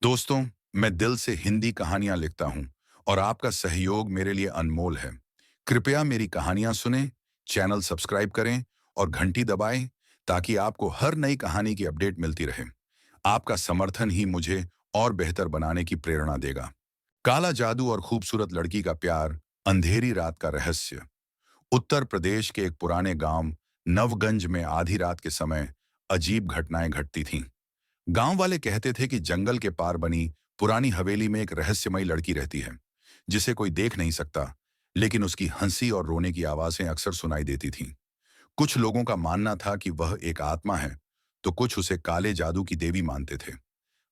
दोस्तों, मैं दिल से हिंदी कहानियां लिखता हूं और आपका सहयोग मेरे लिए अनमोल है। कृपया मेरी कहानियां सुनें, चैनल सब्सक्राइब करें और घंटी दबाएं ताकि आपको हर नई कहानी की अपडेट मिलती रहे। आपका समर्थन ही मुझे और बेहतर बनाने की प्रेरणा देगा। काला जादू और खूबसूरत लड़की का प्यार, अंधेरी रात का रहस्य। उत्तर प्रदेश के एक पुराने गांव नवगंज में आधी रात के समय अजीब घटनाएं घटती थीं। गांव वाले कहते थे कि जंगल के पार बनी पुरानी हवेली में एक रहस्यमयी लड़की रहती है, जिसे कोई देख नहीं सकता, लेकिन उसकी हंसी और रोने की आवाजें अक्सर सुनाई देती थीं। कुछ लोगों का मानना था कि वह एक आत्मा है, तो कुछ उसे काले जादू की देवी मानते थे।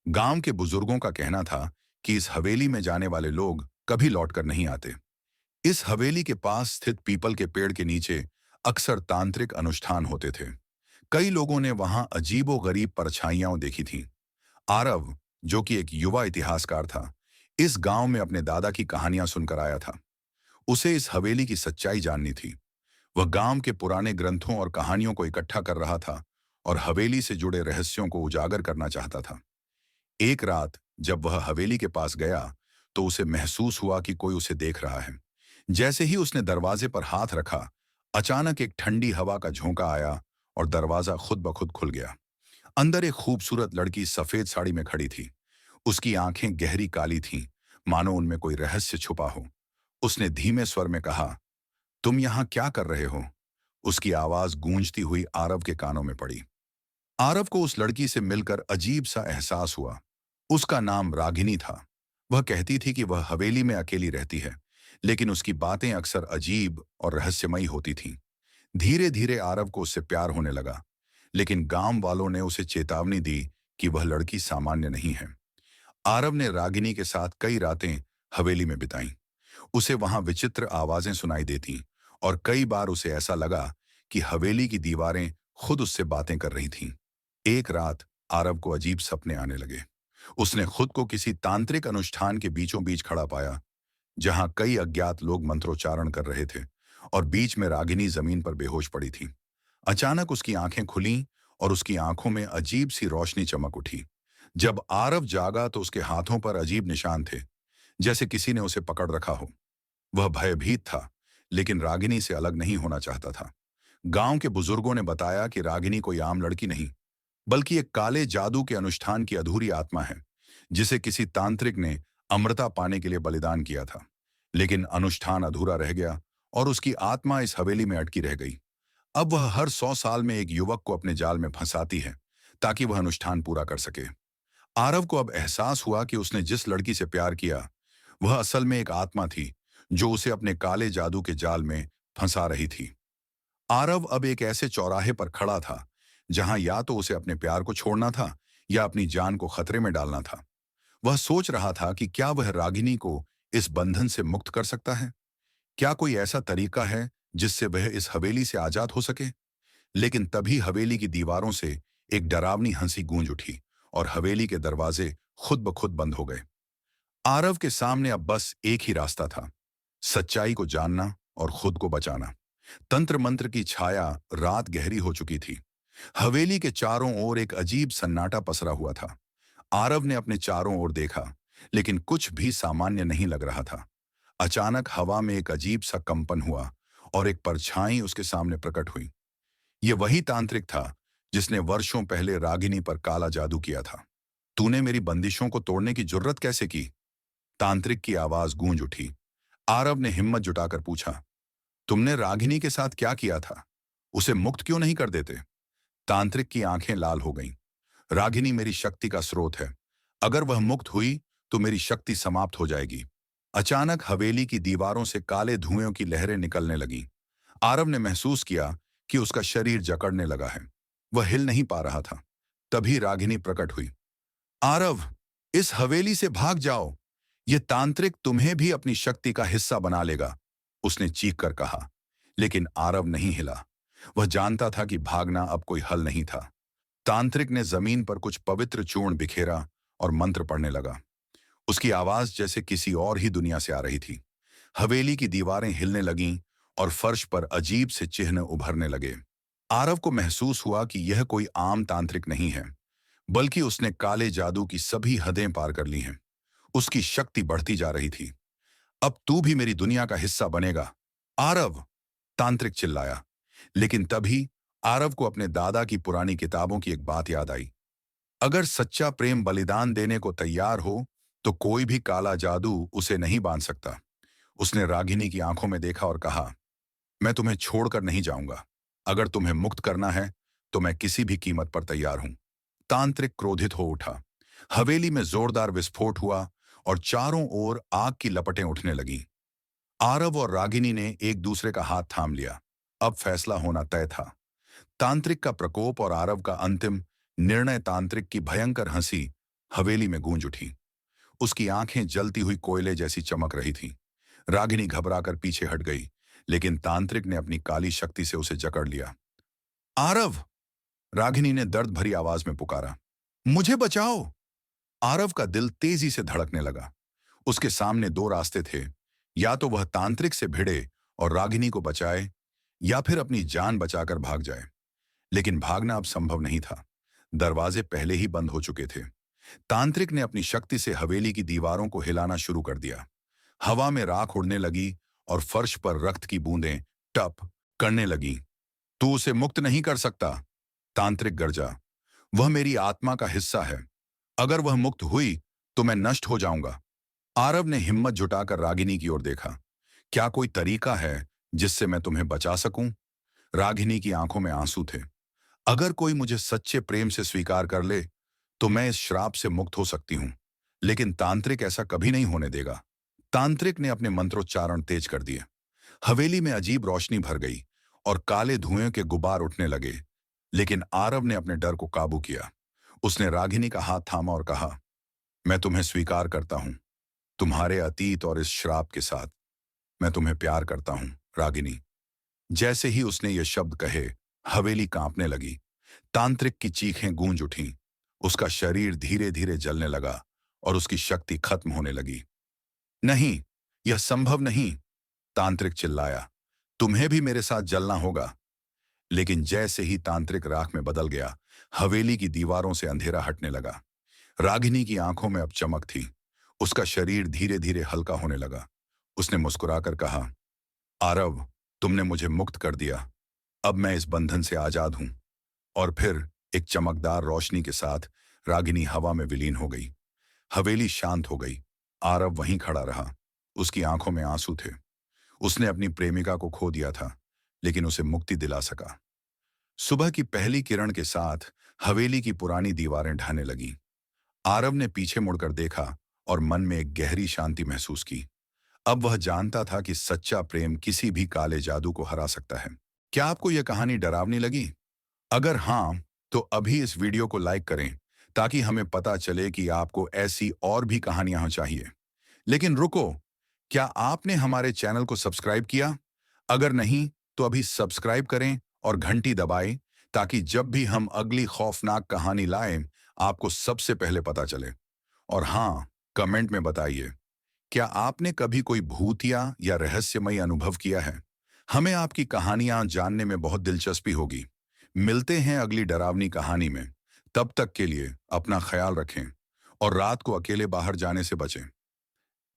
गांव के बुजुर्गों का कहना था कि इस हवेली में जाने वाले लोग कभी लौटकर नहीं आते। इस हवेली के पास स्थित पीपल के पेड़ के नीचे अक्सर तांत्रिक अनुष्ठान होते थे। कई लोगों ने वहां अजीबो-गरीब परछाइयां देखी थीं। आरव, जो कि एक युवा इतिहासकार था, इस गांव में अपने दादा की कहानियां सुनकर आया था। उसे इस हवेली की सच्चाई जाननी थी। वह गांव के पुराने ग्रंथों और कहानियों को इकट्ठा कर रहा था और हवेली से जुड़े रहस्यों को उजागर करना चाहता था। एक रात जब वह हवेली के पास गया, तो उसे महसूस हुआ कि कोई उसे देख रहा है। जैसे ही उसने दरवाजे पर हाथ रखा, अचानक एक ठंडी हवा का झोंका आया और दरवाजा खुद ब खुद खुल गया। अंदर एक खूबसूरत लड़की सफेद साड़ी में खड़ी थी। उसकी आंखें गहरी काली थीं, मानो उनमें कोई रहस्य छुपा हो। उसने धीमे स्वर में कहा, तुम यहां क्या कर रहे हो? उसकी आवाज गूंजती हुई आरव के कानों में पड़ी। आरव को उस लड़की से मिलकर अजीब सा एहसास हुआ। उसका नाम रागिनी था। वह कहती थी कि वह हवेली में अकेली रहती है, लेकिन उसकी बातें अक्सर अजीब और रहस्यमयी होती थीं। धीरे धीरे आरव को उससे प्यार होने लगा, लेकिन गांव वालों ने उसे चेतावनी दी कि वह लड़की सामान्य नहीं है। आरव ने रागिनी के साथ कई रातें हवेली में बिताईं। उसे वहां विचित्र आवाजें सुनाई देती और कई बार उसे ऐसा लगा कि हवेली की दीवारें खुद उससे बातें कर रही थीं। एक रात आरव को अजीब सपने आने लगे। उसने खुद को किसी तांत्रिक अनुष्ठान के बीचों बीच खड़ा पाया, जहां कई अज्ञात लोग मंत्रोच्चारण कर रहे थे और बीच में रागिनी जमीन पर बेहोश पड़ी थी। अचानक उसकी आंखें खुलीं और उसकी आंखों में अजीब सी रोशनी चमक उठी। जब आरव जागा तो उसके हाथों पर अजीब निशान थे, जैसे किसी ने उसे पकड़ रखा हो। वह भयभीत था, लेकिन रागिनी से अलग नहीं होना चाहता था। गांव के बुजुर्गों ने बताया कि रागिनी कोई आम लड़की नहीं, बल्कि एक काले जादू के अनुष्ठान की अधूरी आत्मा है, जिसे किसी तांत्रिक ने अमरता पाने के लिए बलिदान किया था। लेकिन अनुष्ठान अधूरा रह गया और उसकी आत्मा इस हवेली में अटकी रह गई। अब वह हर 100 साल में एक युवक को अपने जाल में फंसाती है, ताकि वह अनुष्ठान पूरा कर सके। आरव को अब एहसास हुआ कि उसने जिस लड़की से प्यार किया, वह असल में एक आत्मा थी, जो उसे अपने काले जादू के जाल में फंसा रही थी। आरव अब एक ऐसे चौराहे पर खड़ा था, जहां या तो उसे अपने प्यार को छोड़ना था या अपनी जान को खतरे में डालना था। वह सोच रहा था कि क्या वह रागिनी को इस बंधन से मुक्त कर सकता है? क्या कोई ऐसा तरीका है जिससे वह इस हवेली से आजाद हो सके? लेकिन तभी हवेली की दीवारों से एक डरावनी हंसी गूंज उठी और हवेली के दरवाजे खुद ब खुद बंद हो गए। आरव के सामने अब बस एक ही रास्ता था, सच्चाई को जानना और खुद को बचाना। तंत्र मंत्र की छाया, रात गहरी हो चुकी थी। हवेली के चारों ओर एक अजीब सन्नाटा पसरा हुआ था। आरव ने अपने चारों ओर देखा, लेकिन कुछ भी सामान्य नहीं लग रहा था। अचानक हवा में एक अजीब सा कंपन हुआ और एक परछाई उसके सामने प्रकट हुई। यह वही तांत्रिक था जिसने वर्षों पहले रागिनी पर काला जादू किया था। तूने मेरी बंदिशों को तोड़ने की जुर्रत कैसे की? तांत्रिक की आवाज गूंज उठी। आरव ने हिम्मत जुटाकर पूछा, तुमने रागिनी के साथ क्या किया था? उसे मुक्त क्यों नहीं कर देते? तांत्रिक की आंखें लाल हो गईं। रागिनी मेरी शक्ति का स्रोत है। अगर वह मुक्त हुई तो मेरी शक्ति समाप्त हो जाएगी। अचानक हवेली की दीवारों से काले धुएं की लहरें निकलने लगीं। आरव ने महसूस किया कि उसका शरीर जकड़ने लगा है। वह हिल नहीं पा रहा था। तभी रागिनी प्रकट हुई। आरव, इस हवेली से भाग जाओ। यह तांत्रिक तुम्हें भी अपनी शक्ति का हिस्सा बना लेगा, उसने चीख कर कहा। लेकिन आरव नहीं हिला। वह जानता था कि भागना अब कोई हल नहीं था। तांत्रिक ने जमीन पर कुछ पवित्र चूर्ण बिखेरा और मंत्र पढ़ने लगा। उसकी आवाज जैसे किसी और ही दुनिया से आ रही थी। हवेली की दीवारें हिलने लगीं और फर्श पर अजीब से चिन्ह उभरने लगे। आरव को महसूस हुआ कि यह कोई आम तांत्रिक नहीं है, बल्कि उसने काले जादू की सभी हदें पार कर ली हैं। उसकी शक्ति बढ़ती जा रही थी। अब तू भी मेरी दुनिया का हिस्सा बनेगा, आरव, तांत्रिक चिल्लाया। लेकिन तभी आरव को अपने दादा की पुरानी किताबों की एक बात याद आई। अगर सच्चा प्रेम बलिदान देने को तैयार हो, तो कोई भी काला जादू उसे नहीं बांध सकता। उसने रागिनी की आंखों में देखा और कहा, मैं तुम्हें छोड़कर नहीं जाऊंगा। अगर तुम्हें मुक्त करना है, तो मैं किसी भी कीमत पर तैयार हूं। तांत्रिक क्रोधित हो उठा। हवेली में जोरदार विस्फोट हुआ और चारों ओर आग की लपटें उठने लगीं। आरव और रागिनी ने एक दूसरे का हाथ थाम लिया। अब फैसला होना तय था। तांत्रिक का प्रकोप और आरव का अंतिम निर्णय। तांत्रिक की भयंकर हंसी हवेली में गूंज उठी। उसकी आंखें जलती हुई कोयले जैसी चमक रही थीं। रागिनी घबराकर पीछे हट गई, लेकिन तांत्रिक ने अपनी काली शक्ति से उसे जकड़ लिया। आरव! रागिनी ने दर्द भरी आवाज में पुकारा। मुझे बचाओ! आरव का दिल तेजी से धड़कने लगा। उसके सामने दो रास्ते थे। या तो वह तांत्रिक से भिड़े और रागिनी को बचाए, या फिर अपनी जान बचाकर भाग जाए। लेकिन भागना अब संभव नहीं था। दरवाजे पहले ही बंद हो चुके थे। तांत्रिक ने अपनी शक्ति से हवेली की दीवारों को हिलाना शुरू कर दिया। हवा में राख उड़ने लगी और फर्श पर रक्त की बूंदें टप करने लगीं। तू उसे मुक्त नहीं कर सकता, तांत्रिक गर्जा। वह मेरी आत्मा का हिस्सा है। अगर वह मुक्त हुई, तो मैं नष्ट हो जाऊंगा। आरव ने हिम्मत जुटाकर रागिनी की ओर देखा। क्या कोई तरीका है जिससे मैं तुम्हें बचा सकूं? रागिनी की आंखों में आंसू थे। अगर कोई मुझे सच्चे प्रेम से स्वीकार कर ले, तो मैं इस श्राप से मुक्त हो सकती हूं। लेकिन तांत्रिक ऐसा कभी नहीं होने देगा। तांत्रिक ने अपने मंत्रोच्चारण तेज कर दिए। हवेली में अजीब रोशनी भर गई और काले धुएं के गुबार उठने लगे। लेकिन आरव ने अपने डर को काबू किया। उसने रागिनी का हाथ थामा और कहा, मैं तुम्हें स्वीकार करता हूं, तुम्हारे अतीत और इस श्राप के साथ। मैं तुम्हें प्यार करता हूं, रागिनी। जैसे ही उसने ये शब्द कहे, हवेली कांपने लगी। तांत्रिक की चीखें गूंज उठीं। उसका शरीर धीरे धीरे जलने लगा और उसकी शक्ति खत्म होने लगी। नहीं, यह संभव नहीं, तांत्रिक चिल्लाया। तुम्हें भी मेरे साथ जलना होगा। लेकिन जैसे ही तांत्रिक राख में बदल गया, हवेली की दीवारों से अंधेरा हटने लगा। रागिनी की आंखों में अब चमक थी। उसका शरीर धीरे धीरे हल्का होने लगा। उसने मुस्कुराकर कहा, आरव, तुमने मुझे मुक्त कर दिया। अब मैं इस बंधन से आजाद हूं। और फिर एक चमकदार रोशनी के साथ रागिनी हवा में विलीन हो गई। हवेली शांत हो गई। आरव वहीं खड़ा रहा। उसकी आंखों में आंसू थे। उसने अपनी प्रेमिका को खो दिया था, लेकिन उसे मुक्ति दिला सका। सुबह की पहली किरण के साथ हवेली की पुरानी दीवारें ढहने लगीं। आरव ने पीछे मुड़कर देखा और मन में एक गहरी शांति महसूस की। अब वह जानता था कि सच्चा प्रेम किसी भी काले जादू को हरा सकता है। क्या आपको यह कहानी डरावनी लगी? अगर हाँ, तो अभी इस वीडियो को लाइक करें, ताकि हमें पता चले कि आपको ऐसी और भी कहानियां चाहिए। लेकिन रुको, क्या आपने हमारे चैनल को सब्सक्राइब किया? अगर नहीं, तो अभी सब्सक्राइब करें और घंटी दबाएं, ताकि जब भी हम अगली खौफनाक कहानी लाएं, आपको सबसे पहले पता चले। और हाँ, कमेंट में बताइए, क्या आपने कभी कोई भूतिया या रहस्यमयी अनुभव किया है? हमें आपकी कहानियां जानने में बहुत दिलचस्पी होगी। मिलते हैं अगली डरावनी कहानी में। तब तक के लिए अपना ख्याल रखें और रात को अकेले बाहर जाने से बचें।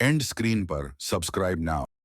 एंड स्क्रीन पर सब्सक्राइब नाउ।